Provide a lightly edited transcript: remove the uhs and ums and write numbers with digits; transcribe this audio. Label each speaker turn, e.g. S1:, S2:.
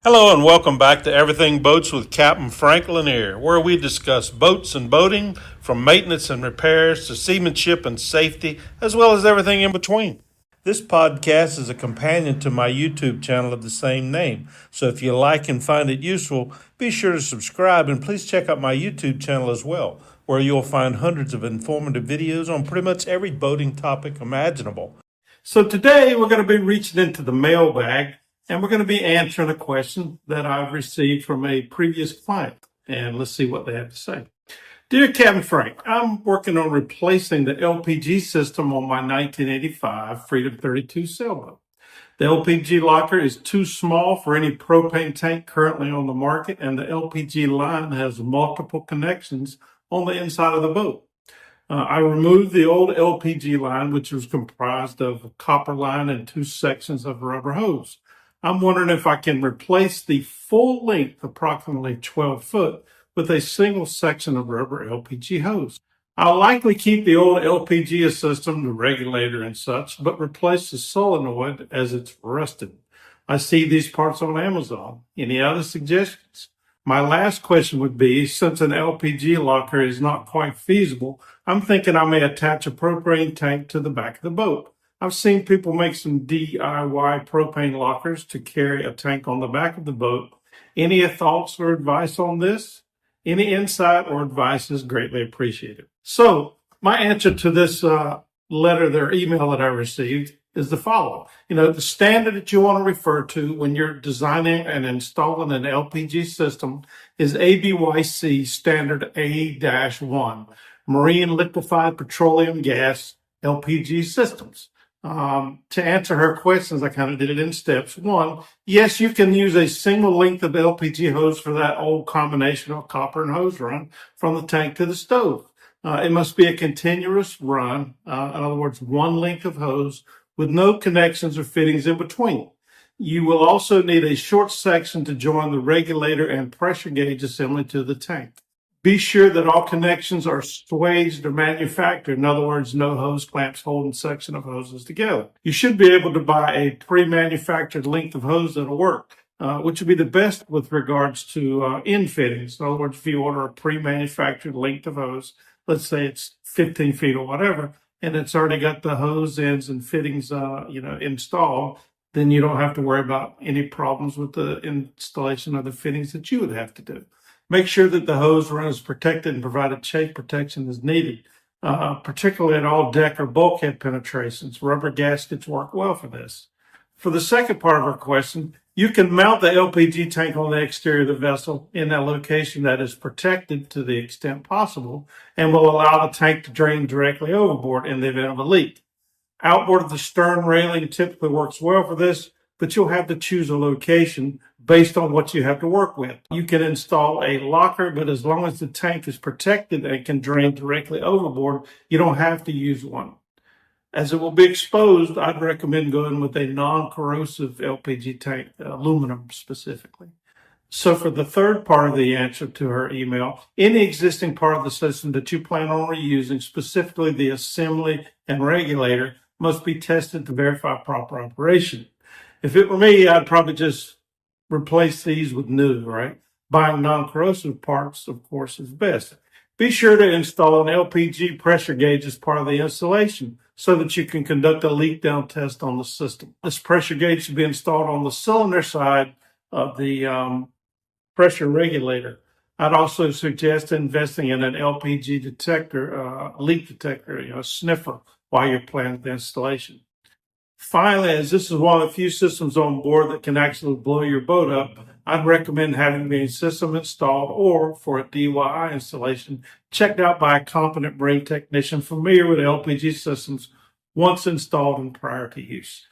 S1: Hello and welcome back to Everything Boats with Captain Frank here, where we discuss boats and boating, from maintenance and repairs to seamanship and safety, as well as everything in between. This podcast is a companion to my YouTube channel of the same name, so if you like and find it useful, be sure to subscribe and please check out my YouTube channel as well, where you'll find hundreds of informative videos on pretty much every boating topic imaginable. So today we're going to be reaching into the mailbag and we're going to be answering a question that I've received from a previous client. And let's see what they have to say. Dear Capt Frank, I'm working on replacing the LPG system on my 1985 Freedom 32 sailboat. The LPG locker is too small for any propane tank currently on the market, and the LPG line has multiple connections on the inside of the boat. I removed the old LPG line, which was comprised of a copper line and two sections of rubber hose. I'm wondering if I can replace the full length, approximately 12 foot, with a single section of rubber LPG hose. I'll likely keep the old LPG system, the regulator and such, but replace the solenoid as it's rusted. I see these parts on Amazon. Any other suggestions? My last question would be, since an LPG locker is not quite feasible, I'm thinking I may attach a propane tank to the back of the boat. I've seen people make some DIY propane lockers to carry a tank on the back of the boat. Any thoughts or advice on this? Any insight or advice is greatly appreciated. So my answer to this letter or email that I received is the following. The standard that you want to refer to when you're designing and installing an LPG system is ABYC standard A-1, Marine Liquefied Petroleum Gas LPG systems. To answer her questions, I kind of did it in steps. One, yes, you can use a single length of LPG hose for that old combination of copper and hose run from the tank to the stove. It must be a continuous run, in other words, one length of hose with no connections or fittings in between. You will also need a short section to join the regulator and pressure gauge assembly to the tank. Be sure that all connections are swaged or manufactured. In other words, no hose clamps holding section of hoses together. You should be able to buy a pre-manufactured length of hose that'll work, which would be the best with regards to end fittings. In other words, if you order a pre-manufactured length of hose, let's say it's 15 feet or whatever, and it's already got the hose ends and fittings, installed, then you don't have to worry about any problems with the installation of the fittings that you would have to do. Make sure that the hose run is protected and provided shake protection is needed, particularly at all deck or bulkhead penetrations. Rubber gaskets work well for this. For the second part of our question, you can mount the LPG tank on the exterior of the vessel in a location that is protected to the extent possible and will allow the tank to drain directly overboard in the event of a leak. Outboard of the stern railing typically works well for this, but you'll have to choose a location based on what you have to work with. You can install a locker, but as long as the tank is protected and can drain directly overboard, you don't have to use one. As it will be exposed, I'd recommend going with a non-corrosive LPG tank, aluminum specifically. So for the third part of the answer to her email, any existing part of the system that you plan on reusing, specifically the assembly and regulator, must be tested to verify proper operation. If it were me, I'd probably just replace these with new, right? Buying non-corrosive parts, of course, is best. Be sure to install an LPG pressure gauge as part of the installation so that you can conduct a leak down test on the system. This pressure gauge should be installed on the cylinder side of the pressure regulator. I'd also suggest investing in an LPG detector, leak detector, a sniffer, while you're planning the installation. Finally, as this is one of the few systems on board that can actually blow your boat up, I'd recommend having the system installed or, for a DIY installation, checked out by a competent marine technician familiar with LPG systems once installed and prior to use.